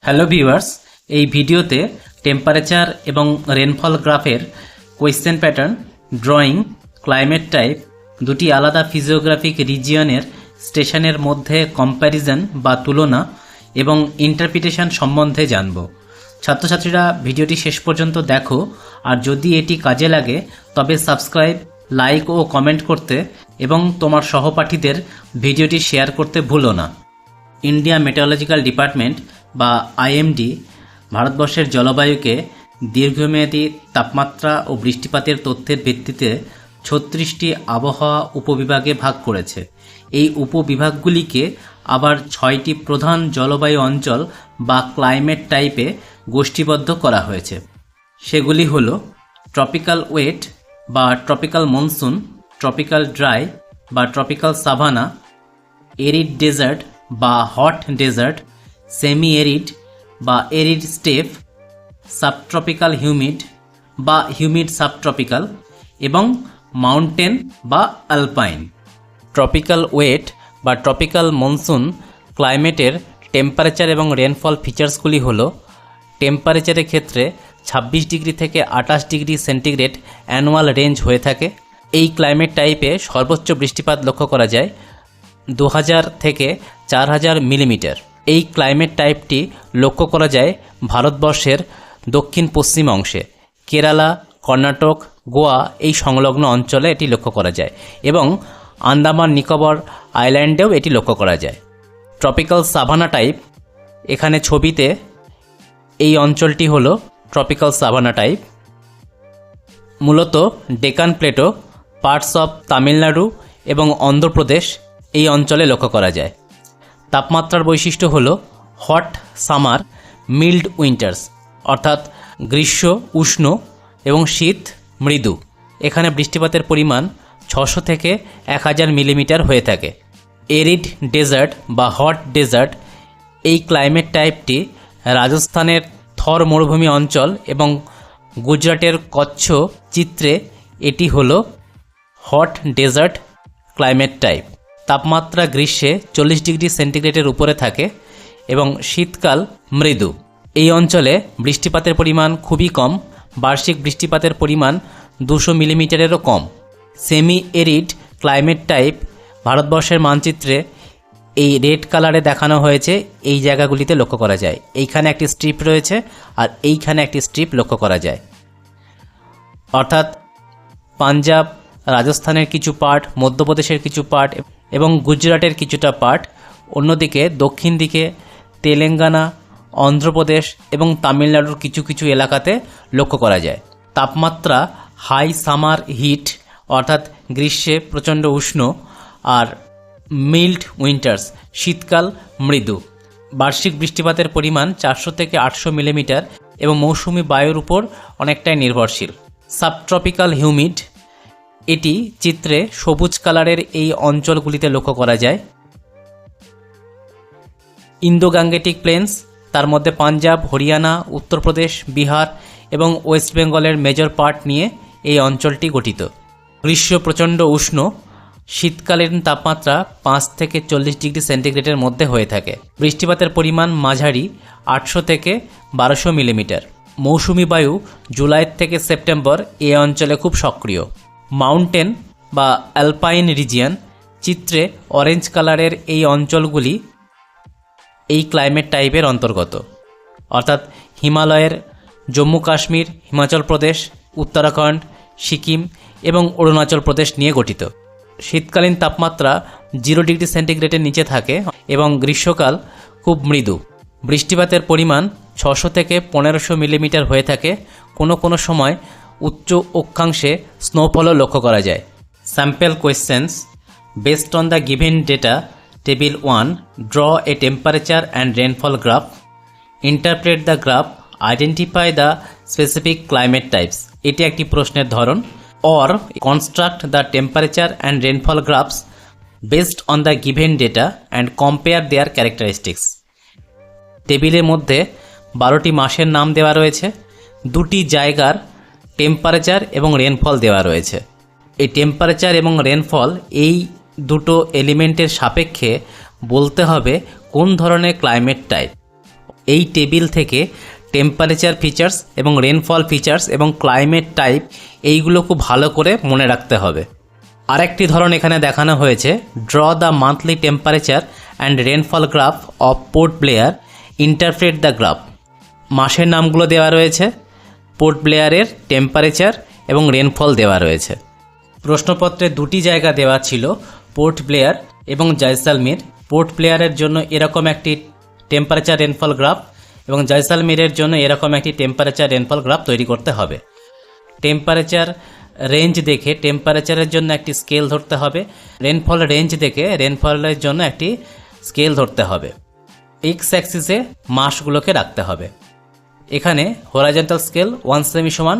Hello viewers, এই ভিডিওতে temperature এবং রেনফল গ্রাফের question pattern, drawing, climate type, দুটি আলাদা ফিজিওগ্রাফিক রিজিয়নের স্টেশনের মধ্যে কম্প্যারিজন বা তুলনা এবং ইন্টারপ্রিটেশন সম্বন্ধে জানব। ছাত্রছাত্রীরা ভিডিওটি শেষ পর্যন্ত দেখো, আর যদি এটি কাজে লাগে তবে সাবস্ক্রাইব, লাইক ও কমেন্ট করতে এবং তোমার সহপাঠীদের ভিডিওটি শেয়ার করতে ভুলো না। ইন্ডিয়া মেটেওরোলজিক্যাল ডিপার্টমেন্ট বা আইএমডি ভারতবর্ষের জলবায়ুকে দীর্ঘমেয়াদী তাপমাত্রা ও বৃষ্টিপাতের তথ্যের ভিত্তিতে ৩৬টি আবহাওয়া উপবিভাগে ভাগ করেছে। এই উপবিভাগগুলিকে আবার ৬টি প্রধান জলবায়ু অঞ্চল বা ক্লাইমেট টাইপে গোষ্ঠীবদ্ধ করা হয়েছে। সেগুলি হল ট্রপিক্যাল ওয়েট বা ট্রপিক্যাল মনসুন, ট্রপিক্যাল ড্রাই বা ট্রপিক্যাল সাভানা, এরিড ডেজার্ট বা হট ডেজার্ট, সেমি এরিড বা এরিড স্টেপ, সাবট্রপিক্যাল হিউমিড বা হিউমিড সাবট্রপিক্যাল এবং মাউন্টেন বা আলপাইন। ট্রপিক্যাল ওয়েট বা ট্রপিক্যাল মনসুন ক্লাইমেটের টেম্পারেচার এবং রেনফল ফিচার্সগুলি হল টেম্পারেচারের ক্ষেত্রে ২৬ ডিগ্রি থেকে ২৮ ডিগ্রি সেন্টিগ্রেড অ্যানুয়াল রেঞ্জ হয়ে থাকে। এই ক্লাইমেট টাইপে সর্বোচ্চ বৃষ্টিপাত লক্ষ্য করা যায় ২০০০ থেকে ৪০০০ মিলিমিটার। এই ক্লাইমেট টাইপটি লক্ষ্য করা যায় ভারতবর্ষের দক্ষিণ পশ্চিম অংশে, কেরালা, কর্ণাটক, গোয়া এই সংলগ্ন অঞ্চলে এটি লক্ষ্য করা যায় এবং আন্দামান নিকোবর আইল্যান্ডেও এটি লক্ষ্য করা যায়। ট্রপিক্যাল সাভানা টাইপ, এখানে ছবিতে এই অঞ্চলটি হল ট্রপিক্যাল সাভানা টাইপ। মূলত Deccan plateau, parts of Tamil Nadu এবং অন্ধ্রপ্রদেশ এই অঞ্চলে লক্ষ্য করা যায়। তাপমাত্রার বৈশিষ্ট্য হল হট সামার, মিল্ড উইন্টার্স, অর্থাৎ গ্রীষ্ম উষ্ণ এবং শীত মৃদু। এখানে বৃষ্টিপাতের পরিমাণ ৬০০ থেকে ১০০০ মিলিমিটার হয়ে থাকে। এরিড ডেজার্ট বা হট ডেজার্ট, এই ক্লাইমেট টাইপটি রাজস্থানের থর মরুভূমি অঞ্চল এবং গুজরাটের কচ্ছ চিত্রে এটি হল হট ডেজার্ট ক্লাইমেট টাইপ। তাপমাত্রা গ্রীষ্মে ৪০ ডিগ্রি সেন্টিগ্রেডের উপরে থাকে এবং শীতকাল মৃদু। এই অঞ্চলে বৃষ্টিপাতের পরিমাণ খুবই কম, বার্ষিক বৃষ্টিপাতের পরিমাণ ২০০ মিলিমিটারেরও কম। সেমি এরিড ক্লাইমেট টাইপ ভারতবর্ষের মানচিত্রে এই রেড কালারে দেখানো হয়েছে, এই জায়গাগুলিতে লক্ষ্য করা যায়। এইখানে একটি স্ট্রিপ রয়েছে আর এইখানে একটি স্ট্রিপ লক্ষ্য করা যায়, অর্থাৎ পাঞ্জাব, রাজস্থানের কিছু পার্ট, মধ্যপ্রদেশের কিছু পার্ট এবং গুজরাটের কিছুটা পার্ট, অন্যদিকে দক্ষিণ দিকে তেলেঙ্গানা, অন্ধ্রপ্রদেশ এবং তামিলনাড়ুর কিছু কিছু এলাকাতে লক্ষ্য করা যায়। তাপমাত্রা হাই সামার হিট, অর্থাৎ গ্রীষ্মে প্রচণ্ড উষ্ণ, আর মিল্ড উইন্টার্স শীতকাল মৃদু। বার্ষিক বৃষ্টিপাতের পরিমাণ ৪০০ থেকে ৮০০ মিলিমিটার এবং মৌসুমি বায়ুর উপর অনেকটাই নির্ভরশীল। সাবট্রপিক্যাল হিউমিড, এটি চিত্রে সবুজ কালারের এই অঞ্চলগুলিতে লক্ষ্য করা যায়। ইন্দো গ্যাংগেটিক প্লেন্স, তার মধ্যে পাঞ্জাব, হরিয়ানা, উত্তরপ্রদেশ, বিহার এবং ওয়েস্ট বেঙ্গলের মেজর পার্ট নিয়ে এই অঞ্চলটি গঠিত। গ্রীষ্ম প্রচণ্ড উষ্ণ, শীতকালীন তাপমাত্রা ৫ থেকে ৪০ ডিগ্রি সেন্টিগ্রেডের মধ্যে হয়ে থাকে। বৃষ্টিপাতের পরিমাণ মাঝারি, ৮০০ থেকে ১২০০ মিলিমিটার। মৌসুমি বায়ু জুলাই থেকে সেপ্টেম্বর এই অঞ্চলে খুব সক্রিয়। মাউন্টেন বা অ্যালপাইন রিজিয়ন, চিত্রে অরেঞ্জ কালারের এই অঞ্চলগুলি এই ক্লাইমেট টাইপের অন্তর্গত, অর্থাৎ হিমালয়ের জম্মু কাশ্মীর, হিমাচল প্রদেশ, উত্তরাখণ্ড, সিকিম এবং অরুণাচল প্রদেশ নিয়ে গঠিত। শীতকালীন তাপমাত্রা 0 ডিগ্রি সেন্টিগ্রেডের নিচে থাকে এবং গ্রীষ্মকাল খুব মৃদু। বৃষ্টিপাতের পরিমাণ ৬০০ থেকে ১৫০০ মিলিমিটার হয়ে থাকে। কোনো কোনো সময় উচ্চ অক্ষাংশে স্নোফলও লক্ষ্য করা যায়। Sample questions, based on the given data, table 1, draw a temperature and rainfall graph, interpret the graph, identify the specific climate types. এটি একটি প্রশ্নের ধরন। Or construct the temperature and rainfall graphs based on the given data and compare their characteristics. টেবিলের মধ্যে 12টি মাসের নাম দেওয়া রয়েছে, 2টি জায়গার টেম্পারেচার এবং রেনফল দেওয়া রয়েছে। এই টেম্পারেচার এবং রেনফল এই দুটো এলিমেন্টের সাপেক্ষে বলতে হবে কোন ধরনের ক্লাইমেট টাইপ। এই টেবিল থেকে টেম্পারেচার ফিচার্স এবং রেনফল ফিচার্স এবং ক্লাইমেট টাইপ এইগুলো খুব ভালো করে মনে রাখতে হবে। আরেকটি ধরন এখানে দেখানো হয়েছে, draw the monthly temperature and rainfall graph of port Blair, interpret the graph. মাসের নামগুলো দেওয়া রয়েছে, পোর্ট ব্লেয়ারের টেম্পারেচার এবং রেনফল দেওয়া রয়েছে। প্রশ্নপত্রে দুটি জায়গা দেওয়া ছিল, পোর্ট ব্লেয়ার এবং জয়সালমীর। পোর্ট ব্লেয়ারের জন্য এরকম একটি টেম্পারেচার রেনফল গ্রাফ এবং জয়সালমীরের জন্য এরকম একটি টেম্পারেচার রেনফল গ্রাফ তৈরি করতে হবে। টেম্পারেচার রেঞ্জ দেখে টেম্পারেচারের জন্য একটি স্কেল ধরতে হবে, রেনফল রেঞ্জ দেখে রেনফলের জন্য একটি স্কেল ধরতে হবে। এক্স অ্যাক্সিসে মাসগুলোকে রাখতে হবে। এখানে হরাইজন্টাল স্কেল 1 সেমি সমান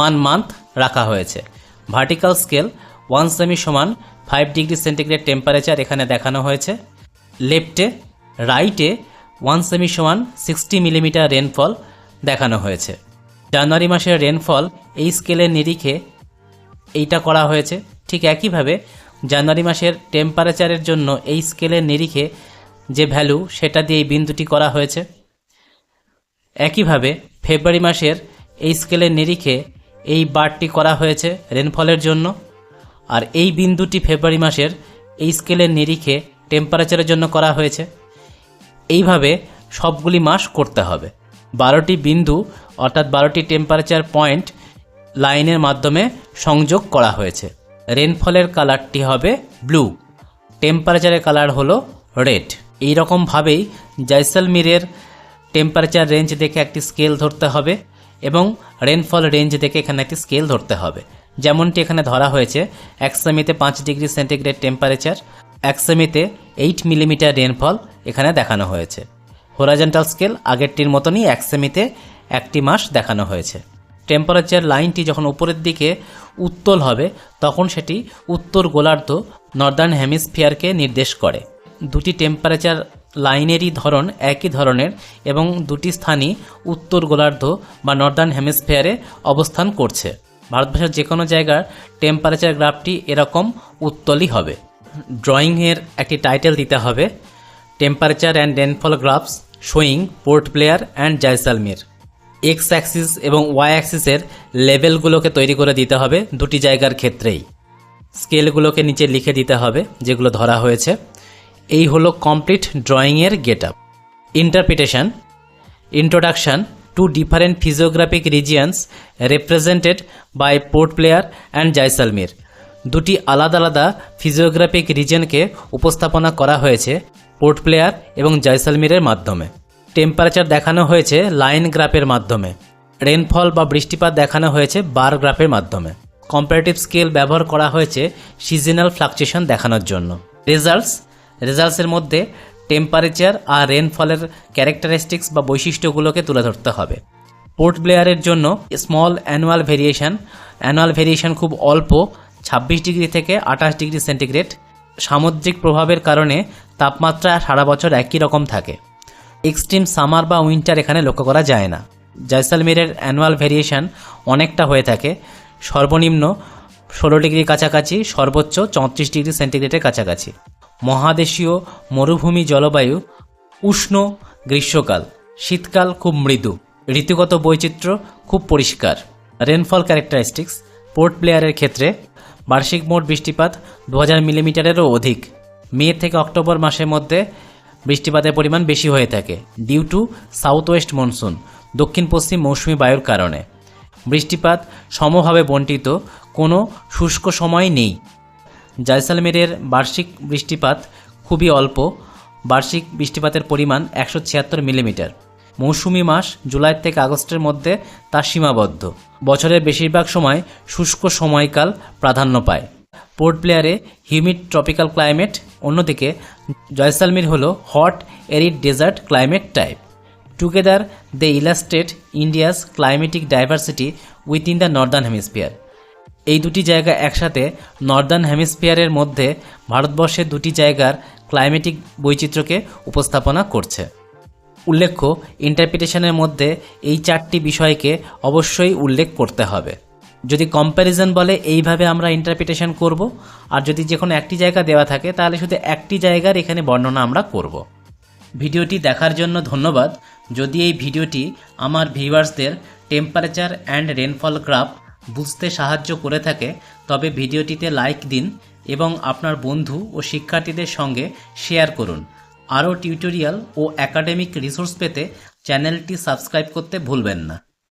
1 মান্থ রাখা হয়েছে। ভার্টিক্যাল স্কেল 1 সেমি সমান 5 ডিগ্রি সেন্টিগ্রেড টেম্পারেচার এখানে দেখানো হয়েছে। লেফটে রাইটে 1 সেমি সমান 60 মিলিমিটার রেনফল দেখানো হয়েছে। জানুয়ারি মাসের রেনফল এই স্কেলের নিরিখে এইটা করা হয়েছে। ঠিক একইভাবে জানুয়ারি মাসের টেম্পারেচারের জন্য এই স্কেলের নিরিখে যে ভ্যালু সেটা দিয়ে এই বিন্দুটি করা হয়েছে। একইভাবে ফেব্রুয়ারি মাসের এই স্কেলের নিরিখে এই বারটি করা হয়েছে রেনফলের জন্য, আর এই বিন্দুটি ফেব্রুয়ারি মাসের এই স্কেলের নিরিখে টেম্পারেচারের জন্য করা হয়েছে। এইভাবে সবগুলি মাস করতে হবে। 12টি বিন্দু অর্থাৎ 12টি টেম্পারেচার পয়েন্ট লাইনের মাধ্যমে সংযোগ করা হয়েছে। রেনফলের কালারটি হবে ব্লু, টেম্পারেচারের কালার হলো রেড। এই রকমভাবেই জয়সালমীরের টেম্পারেচার রেঞ্জ দেখে একটি স্কেল ধরতে হবে এবং রেনফল রেঞ্জ দেখে এখানে একটি স্কেল ধরতে হবে। যেমনটি এখানে ধরা হয়েছে, 1 সেমিতে 5 degree centigrade temperature, 1 সেমিতে 8 millimetre rainfall এখানে দেখানো হয়েছে। হরাইজন্টাল স্কেল আগেরটির মতনই 1 সেমিতে একটি মাস দেখানো হয়েছে। টেম্পারেচার লাইনটি যখন উপরের দিকে উত্তল হবে তখন সেটি উত্তর গোলার্ধ নর্দার্ন হেমিস্ফিয়ারকে নির্দেশ করে। দুটি টেম্পারেচার লাইনেরই ধরন একই ধরনের এবং দুটি স্থানই উত্তর গোলার্ধ বা নর্দার্ন হেমিস্ফিয়ারে অবস্থান করছে। ভারতবর্ষের যে কোনো জায়গার টেম্পারেচার গ্রাফটি এরকম উত্তলই হবে। ড্রয়িংয়ের একটি টাইটেল দিতে হবে, temperature and rainfall graphs showing Port Blair and Jaisalmer. X axis এবং ওয়াই অ্যাক্সিসের লেভেলগুলোকে তৈরি করে দিতে হবে দুটি জায়গার ক্ষেত্রেই। স্কেলগুলোকে নিচে লিখে দিতে হবে যেগুলো ধরা হয়েছে। এই হলো কমপ্লিট ড্রয়িংয়ের get up. Interpretation, introduction to different physiographic regions represented by Port Blair and Jaisalmer. দুটি আলাদা আলাদা ফিজিওগ্রাফিক রিজিয়নকে উপস্থাপনা করা হয়েছে পোর্ট ব্লেয়ার এবং জয়সালমীরের মাধ্যমে। টেম্পারেচার দেখানো হয়েছে লাইন গ্রাফের মাধ্যমে। রেনফল বা বৃষ্টিপাত দেখানো হয়েছে বার গ্রাফের মাধ্যমে। কম্পারেটিভ স্কেল ব্যবহার করা হয়েছে সিজনাল ফ্লাকচুয়েশন দেখানোর জন্য। রেজাল্টসের মধ্যে টেম্পারেচার আর রেনফলের ক্যারেক্টারিস্টিক্স বা বৈশিষ্ট্যগুলোকে তুলে ধরতে হবে। পোর্ট ব্লেয়ারের জন্য স্মল অ্যানুয়াল ভেরিয়েশন খুব অল্প, 26 ডিগ্রি থেকে 28 ডিগ্রি সেন্টিগ্রেড। সামুদ্রিক প্রভাবের কারণে তাপমাত্রা সারা বছর একই রকম থাকে। এক্সট্রিম সামার বা উইন্টার এখানে লক্ষ্য করা যায় না। জয়সালমীরের অ্যানুয়াল ভেরিয়েশন অনেকটা হয়ে থাকে, সর্বনিম্ন 16 ডিগ্রির কাছাকাছি, সর্বোচ্চ 34 ডিগ্রি সেন্টিগ্রেডের কাছাকাছি। মহাদেশীয় মরুভূমি জলবায়ু, উষ্ণ গ্রীষ্মকাল, শীতকাল খুব মৃদু। ঋতুগত বৈচিত্র্য খুব পরিষ্কার। রেনফল ক্যারেক্টারিস্টিক্স, পোর্ট ব্লেয়ারের ক্ষেত্রে বার্ষিক মোট বৃষ্টিপাত 2000 মিলিমিটারেরও অধিক। মে থেকে অক্টোবর মাসের মধ্যে বৃষ্টিপাতের পরিমাণ বেশি হয়ে থাকে due to south west monsoon, দক্ষিণ পশ্চিম মৌসুমি বায়ুর কারণে। বৃষ্টিপাত সমভাবে বণ্টিত, কোনো শুষ্ক সময় নেই। জয়সালমীরের বার্ষিক বৃষ্টিপাত খুবই অল্প, বার্ষিক বৃষ্টিপাতের পরিমাণ 176 মিলিমিটার। মৌসুমি মাস জুলাই থেকে আগস্টের মধ্যে তা সীমাবদ্ধ। বছরের বেশিরভাগ সময় শুষ্ক সময়কাল প্রাধান্য পায়। পোর্ট ব্লেয়ারে হিউমিড ট্রপিক্যাল ক্লাইমেট, অন্যদিকে জয়সালমীর হলো hot arid desert climate type. Together they illustrate India's climatic diversity within the northern hemisphere. এই দুটি জায়গা একসাথে নর্দার্ন হেমিস্ফিয়ারের মধ্যে ভারতবর্ষের দুটি জায়গার ক্লাইমেটিক বৈচিত্র্যকে উপস্থাপনা করছে। উল্লেখ্য, ইন্টারপ্রিটেশনের মধ্যে এই 4টি বিষয়কে অবশ্যই উল্লেখ করতে হবে। যদি কম্প্যারিজন বলে এইভাবে আমরা ইন্টারপ্রিটেশন করব, আর যদি যে কোনো একটি জায়গা দেওয়া থাকে তাহলে শুধু একটি জায়গার এখানে বর্ণনা আমরা করব। ভিডিওটি দেখার জন্য ধন্যবাদ। যদি এই ভিডিওটি আমার ভিউয়ার্সদের টেম্পারেচার অ্যান্ড রেনফল গ্রাফ বুঝতে সাহায্য করে থাকে তবে ভিডিওটিতে লাইক দিন এবং আপনার বন্ধু ও শিক্ষার্থীদের সঙ্গে শেয়ার করুন। আরও টিউটোরিয়াল ও একাডেমিক রিসোর্স পেতে চ্যানেলটি সাবস্ক্রাইব করতে ভুলবেন না।